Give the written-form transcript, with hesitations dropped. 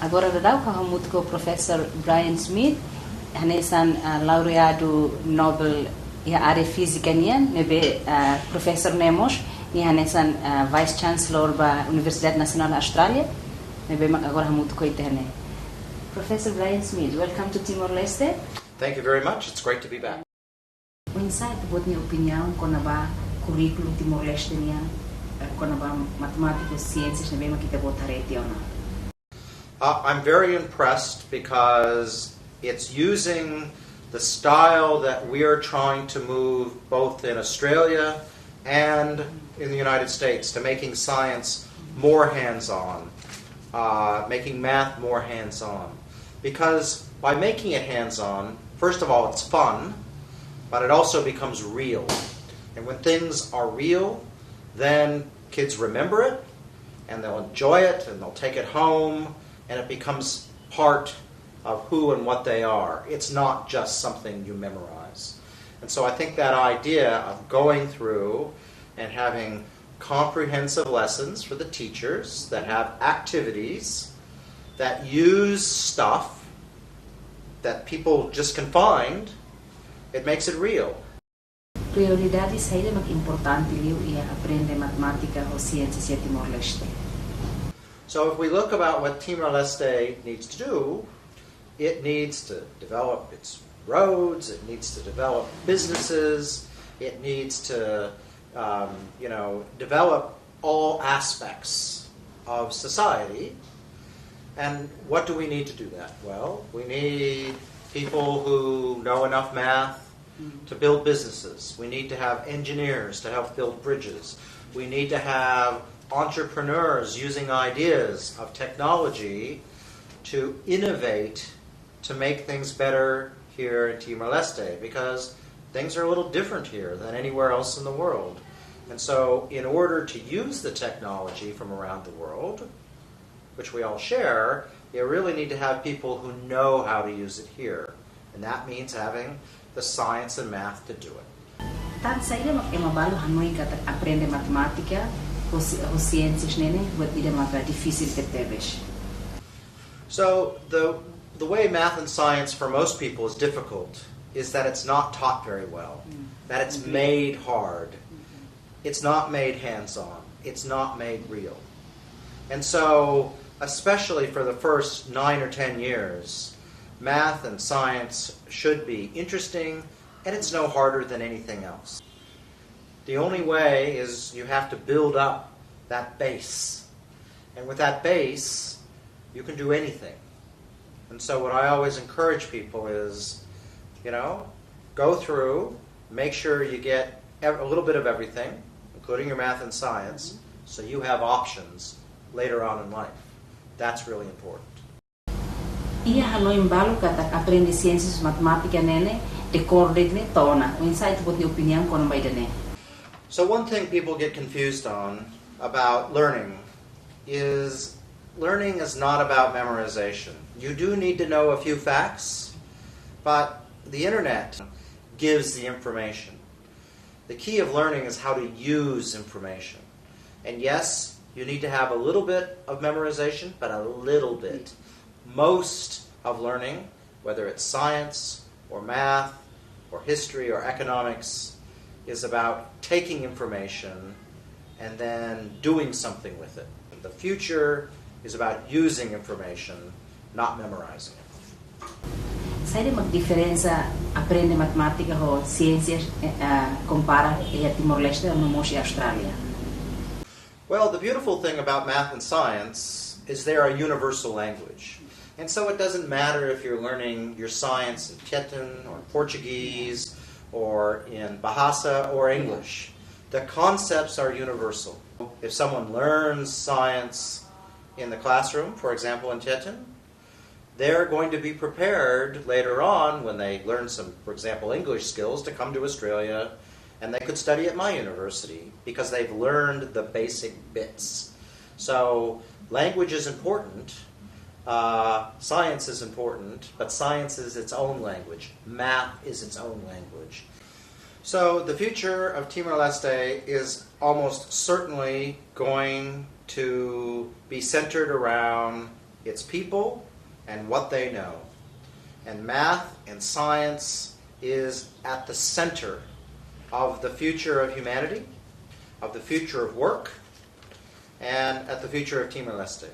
agora daw kahamut ko Professor Brian Schmidt, hanesan Laureado Nobel ya are Fisika niyan, nebe Professor Nemos, ni hanesan Vice Chancellor ba Universidad Nacional Australia, nebe agora hamut ko itene. Professor Brian Schmidt, welcome to Timor-Leste. Thank you very much. It's great to be back. Unsa tubot ni opinion ko na ba curriculum Timor-Leste niya, ko na ba matematikos, sciences na ba makita bot hareti ona? I'm very impressed because it's using the style that we are trying to move both in Australia and in the United States to making science more hands-on, making math more hands-on. Because by making it hands-on, first of all, it's fun, but it also becomes real. And when things are real, then kids remember it, and they'll enjoy it, and they'll take it home, and it becomes part of who and what they are. It's not just something you memorize. And so I think that idea of going through and having comprehensive lessons for the teachers that have activities that use stuff that people just can find, it makes it real. Prioridades sa'yo mag-importante liyo i-aprende matematika o sciences sa Timor-Leste. So if we look about what Timor-Leste needs to do, it needs to develop its roads, it needs to develop businesses, it needs to develop all aspects of society. And what do we need to do that? Well, we need people who know enough math to build businesses. We need to have engineers to help build bridges. We need to have entrepreneurs using ideas of technology to innovate to make things better here in Timor-Leste, because things are a little different here than anywhere else in the world. And so in order to use the technology from around the world, which we all share, you really need to have people who know how to use it here. And that means having the science and math to do it. Tad sa ila mag-emabalo hanoy ka aprende matematika o sciences nene, what ila mga difficile tetebesh. So the way math and science for most people is difficult is that it's not taught very well, that it's made hard, it's not made hands-on, it's not made real. And so, especially for the first 9 or 10 years, math and science should be interesting, and it's no harder than anything else. The only way is you have to build up that base. And with that base, you can do anything. And so what I always encourage people is, go through, make sure you get a little bit of everything, including your math and science, so you have options later on in life. That's really important. Iya hanoy mbalo ka aprende sciences matematika nene, de coordinate tona. O insight what the opinion ko na may dene. So one thing people get confused on about learning is not about memorization. You do need to know a few facts, but the internet gives the information. The key of learning is how to use information. And yes, you need to have a little bit of memorization, but a little bit. Most of learning, whether it's science or math or history or economics, is about taking information and then doing something with it. The future is about using information, not memorizing it. Sa'yo mag-diferensya aprende matematika o sciences compara e Timor-Leste o Moshi Australia? Well, the beautiful thing about math and science is they're a universal language. And so it doesn't matter if you're learning your science in Tieton or in Portuguese or in Bahasa or English. The concepts are universal. If someone learns science in the classroom, for example in Tieton, they're going to be prepared later on when they learn some, for example, English skills to come to Australia, and they could study at my university because they've learned the basic bits. So language is important, science is important, but science is its own language. Math is its own language. So the future of Timor-Leste is almost certainly going to be centered around its people, and what they know. And math and science is at the center of the future of humanity, of the future of work, and at the future of Timor-Leste.